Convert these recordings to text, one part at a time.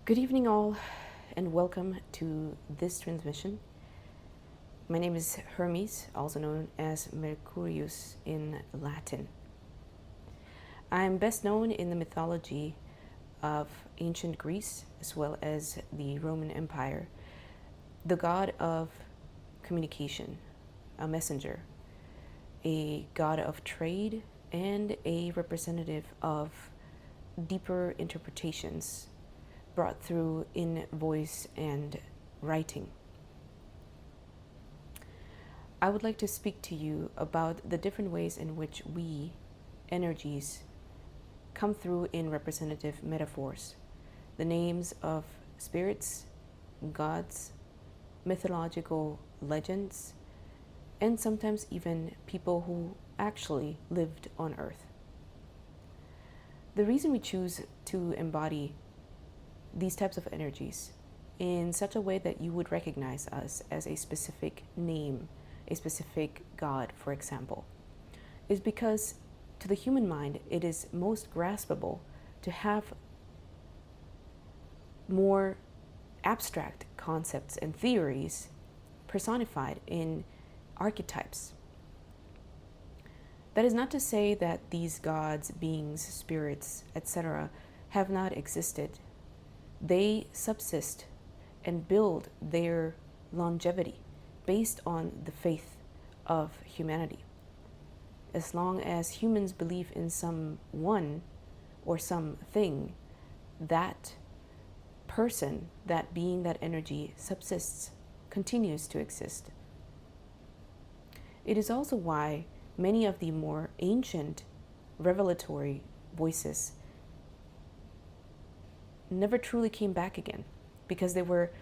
Good evening, all, and welcome to this transmission. My name is Hermes, also known as Mercurius in Latin. I am best known in the mythology of ancient Greece as well as the Roman Empire, the god of communication, a messenger, a god of trade, and a representative of deeper interpretations brought through in voice and writing. I would like to speak to you about the different ways in which we, energies, come through in representative metaphors, the names of spirits, gods, mythological legends, and sometimes even people who actually lived on Earth. The reason we choose to embody these types of energies in such a way that you would recognize us as a specific name, a specific god, for example, is because to the human mind, it is most graspable to have more abstract concepts and theories personified in archetypes. That is not to say that these gods, beings, spirits, etc., have not existed. They subsist and build their longevity based on the faith of humanity. As long as humans believe in someone or something, that person, that being, that energy subsists, continues to exist. It is also why many of the more ancient revelatory voices never truly came back again, because they were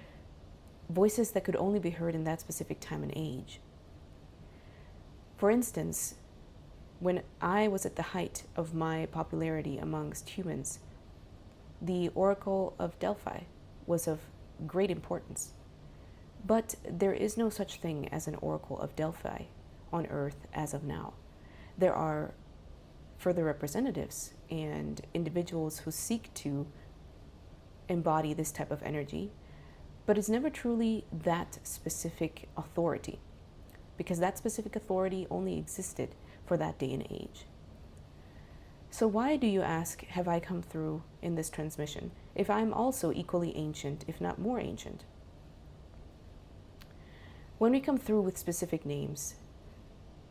voices that could only be heard in that specific time and age. For instance, when I was at the height of my popularity amongst humans, the Oracle of Delphi was of great importance. But there is no such thing as an Oracle of Delphi on Earth as of now. There are further representatives and individuals who seek to embody this type of energy, but it's never truly that specific authority, because that specific authority only existed for that day and age. So why, do you ask, have I come through in this transmission if I'm also equally ancient, if not more ancient? When we come through with specific names,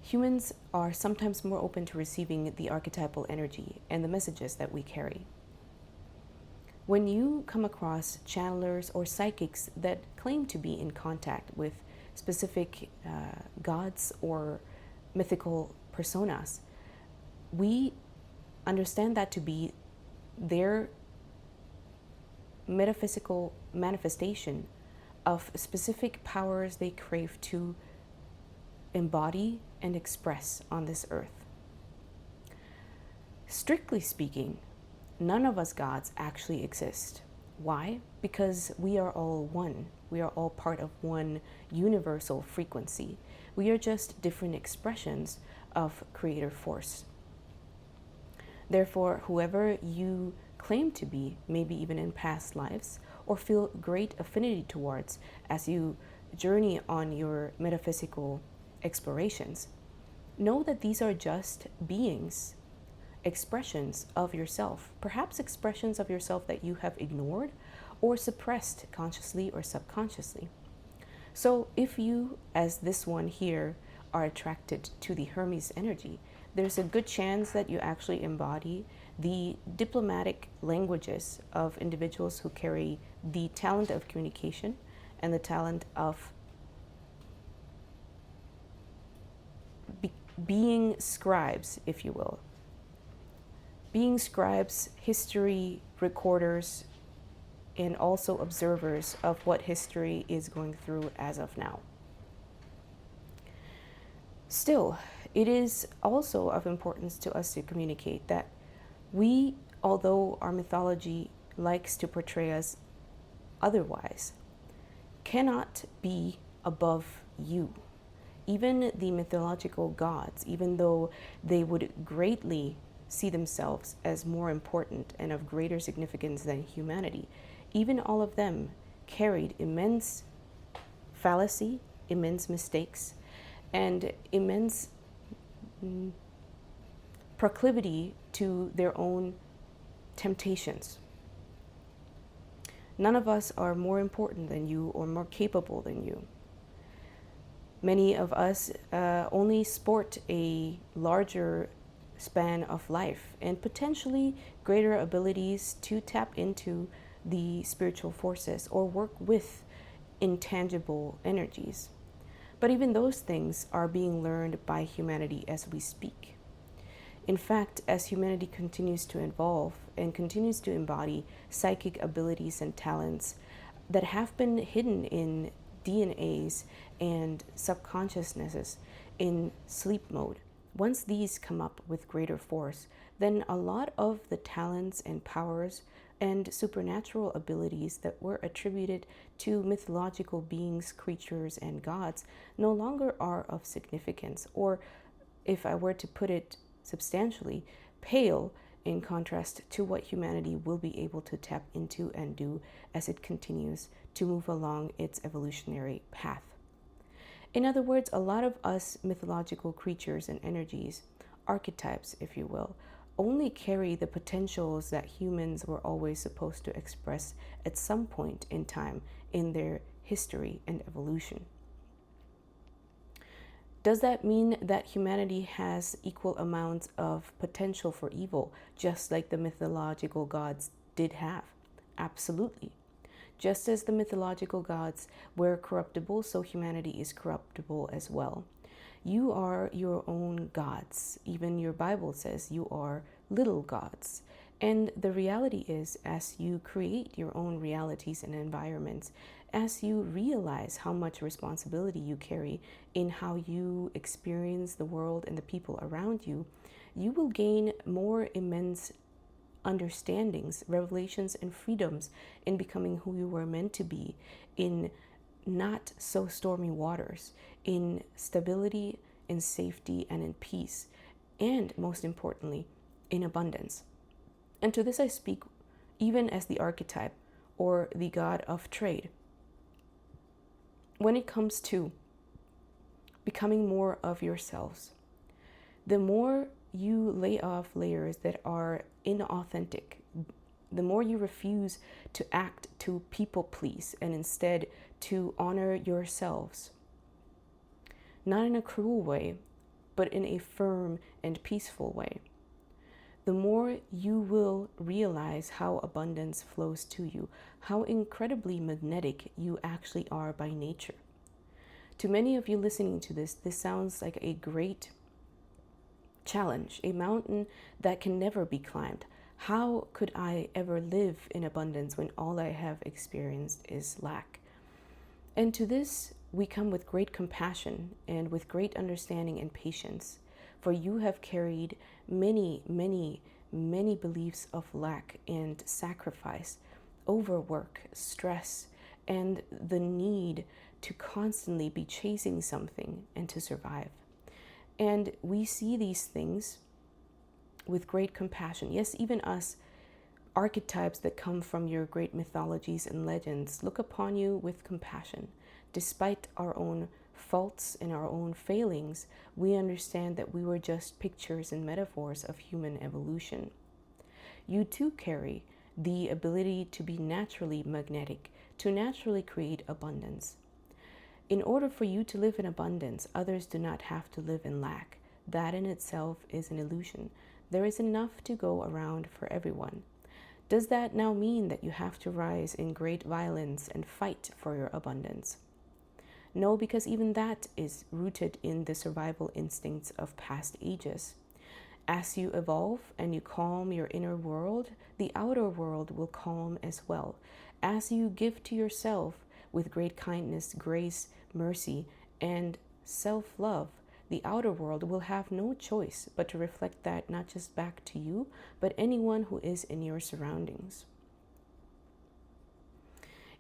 humans are sometimes more open to receiving the archetypal energy and the messages that we carry. When you come across channelers or psychics that claim to be in contact with specific gods or mythical personas, we understand that to be their metaphysical manifestation of specific powers they crave to embody and express on this earth. Strictly speaking, none of us gods actually exist. Why? Because we are all one. We are all part of one universal frequency. We are just different expressions of creator force. Therefore, whoever you claim to be, maybe even in past lives, or feel great affinity towards as you journey on your metaphysical explorations, know that these are just beings, expressions of yourself, perhaps expressions of yourself that you have ignored or suppressed consciously or subconsciously. So if you, as this one here, are attracted to the Hermes energy, there's a good chance that you actually embody the diplomatic languages of individuals who carry the talent of communication and the talent of being scribes, if you will. Being scribes, history recorders, and also observers of what history is going through as of now. Still, it is also of importance to us to communicate that we, although our mythology likes to portray us otherwise, cannot be above you. Even the mythological gods, even though they would greatly see themselves as more important and of greater significance than humanity, even all of them carried immense fallacy, immense mistakes, and immense proclivity to their own temptations. None of us are more important than you or more capable than you. Many of us only sport a larger span of life and potentially greater abilities to tap into the spiritual forces or work with intangible energies. But even those things are being learned by humanity as we speak. In fact, as humanity continues to evolve and continues to embody psychic abilities and talents that have been hidden in DNAs and subconsciousnesses in sleep mode, once these come up with greater force, then a lot of the talents and powers and supernatural abilities that were attributed to mythological beings, creatures, and gods no longer are of significance, or if I were to put it substantially, pale in contrast to what humanity will be able to tap into and do as it continues to move along its evolutionary path. In other words, a lot of us mythological creatures and energies, archetypes, if you will, only carry the potentials that humans were always supposed to express at some point in time in their history and evolution. Does that mean that humanity has equal amounts of potential for evil, just like the mythological gods did have? Absolutely. Just as the mythological gods were corruptible, so humanity is corruptible as well. You are your own gods. Even your Bible says you are little gods. And the reality is, as you create your own realities and environments, as you realize how much responsibility you carry in how you experience the world and the people around you, you will gain more immense understandings, revelations, and freedoms in becoming who you were meant to be in not so stormy waters, in stability, in safety, and in peace, and most importantly, in abundance. And to this I speak even as the archetype or the god of trade. When it comes to becoming more of yourselves, the more you lay off layers that are inauthentic, the more you refuse to act to people please and instead to honor yourselves, not in a cruel way, but in a firm and peaceful way, the more you will realize how abundance flows to you, how incredibly magnetic you actually are by nature. To many of you listening to this sounds like a great challenge, a mountain that can never be climbed. How could I ever live in abundance when all I have experienced is lack? And to this, we come with great compassion and with great understanding and patience, for you have carried many, many, many beliefs of lack and sacrifice, overwork, stress, and the need to constantly be chasing something and to survive. And we see these things with great compassion. Yes, even us, archetypes that come from your great mythologies and legends, look upon you with compassion. Despite our own faults and our own failings, we understand that we were just pictures and metaphors of human evolution. You too carry the ability to be naturally magnetic, to naturally create abundance. In order for you to live in abundance, others do not have to live in lack. That in itself is an illusion. There is enough to go around for everyone. Does that now mean that you have to rise in great violence and fight for your abundance? No, because even that is rooted in the survival instincts of past ages. As you evolve and you calm your inner world, the outer world will calm as well. As you give to yourself with great kindness, grace, mercy, and self-love, the outer world will have no choice but to reflect that not just back to you, but anyone who is in your surroundings.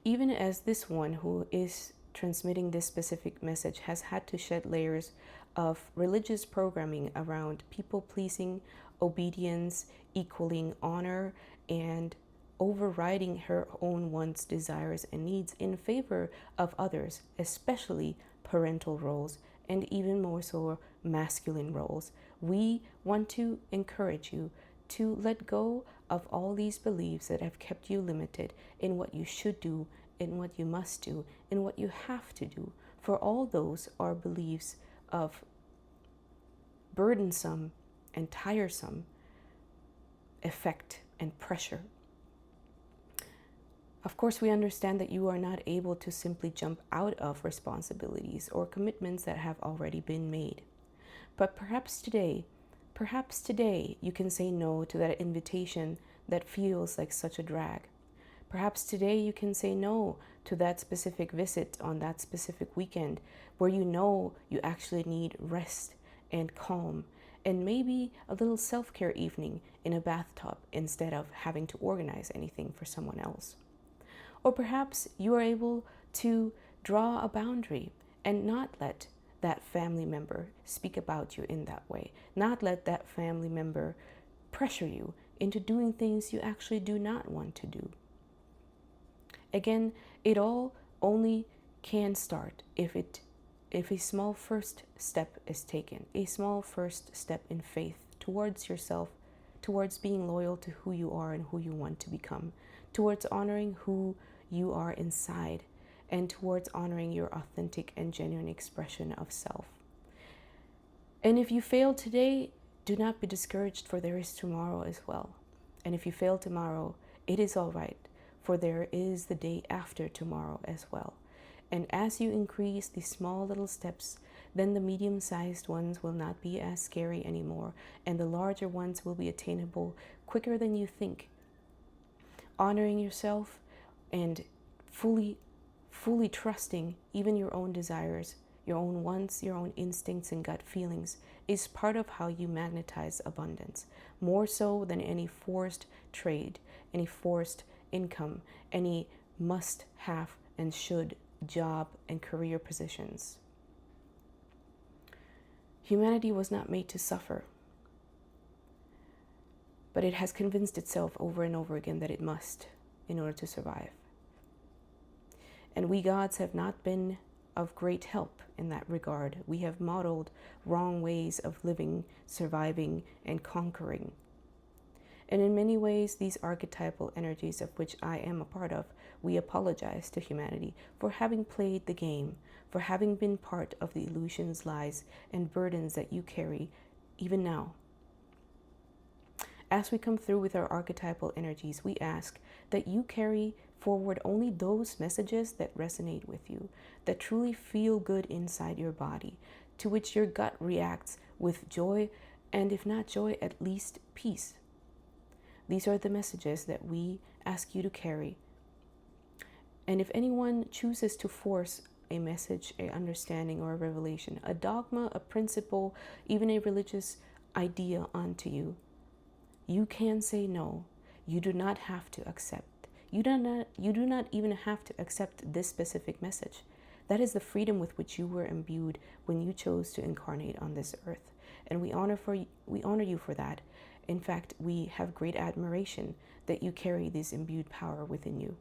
Even as this one who is transmitting this specific message has had to shed layers of religious programming around people pleasing, obedience, equaling honor, and overriding her own wants, desires, and needs in favor of others, especially parental roles, and even more so masculine roles. We want to encourage you to let go of all these beliefs that have kept you limited in what you should do, in what you must do, in what you have to do. For all those are beliefs of burdensome and tiresome effect and pressure. Of course, we understand that you are not able to simply jump out of responsibilities or commitments that have already been made. But perhaps today you can say no to that invitation that feels like such a drag. Perhaps today you can say no to that specific visit on that specific weekend where you know you actually need rest and calm, and maybe a little self-care evening in a bathtub instead of having to organize anything for someone else. Or perhaps you are able to draw a boundary and not let that family member speak about you in that way, not let that family member pressure you into doing things you actually do not want to do. Again, it all only can start if a small first step is taken, a small first step in faith towards yourself, towards being loyal to who you are and who you want to become, towards honoring who you are inside, and towards honoring your authentic and genuine expression of self. And if you fail today, do not be discouraged, for there is tomorrow as well. And if you fail tomorrow, it is all right, for there is the day after tomorrow as well. And as you increase these small little steps, then the medium-sized ones will not be as scary anymore, and the larger ones will be attainable quicker than you think. Honoring yourself and fully trusting even your own desires, your own wants, your own instincts and gut feelings is part of how you magnetize abundance, more so than any forced trade, any forced income, any must have and should job and career positions. Humanity was not made to suffer, but it has convinced itself over and over again that it must in order to survive. And we gods have not been of great help in that regard. We have modeled wrong ways of living, surviving, and conquering. And in many ways, these archetypal energies of which I am a part of, we apologize to humanity for having played the game, for having been part of the illusions, lies, and burdens that you carry even now. As we come through with our archetypal energies, we ask that you carry forward only those messages that resonate with you, that truly feel good inside your body, to which your gut reacts with joy, and if not joy, at least peace. These are the messages that we ask you to carry. And if anyone chooses to force a message, a understanding, or a revelation, a dogma, a principle, even a religious idea onto you, you can say no. You do not have to accept. You do not even have to accept this specific message. That is the freedom with which you were imbued when you chose to incarnate on this earth. And we honor you for that. In fact, we have great admiration that you carry this imbued power within you.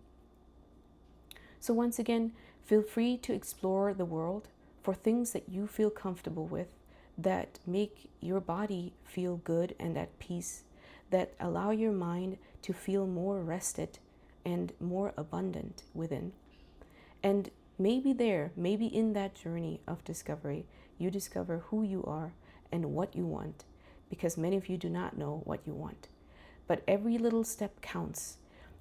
So once again, feel free to explore the world for things that you feel comfortable with, that make your body feel good and at peace, that allow your mind to feel more rested and more abundant within. And maybe in that journey of discovery, you discover who you are and what you want, because many of you do not know what you want. But every little step counts.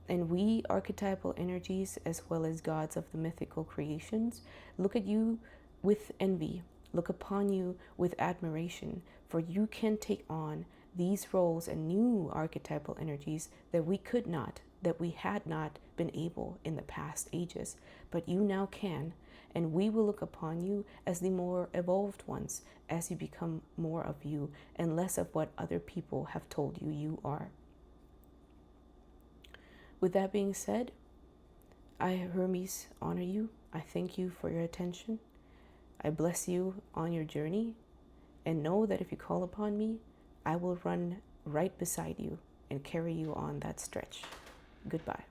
And we, archetypal energies, as well as gods of the mythical creations, look at you with envy, look upon you with admiration, for you can take on these roles and new archetypal energies that we had not been able in the past ages, but you now can, and we will look upon you as the more evolved ones as you become more of you and less of what other people have told you you are. With that being said, I, Hermes, honor you. I thank you for your attention. I bless you on your journey, and know that if you call upon me, I will run right beside you and carry you on that stretch. Goodbye.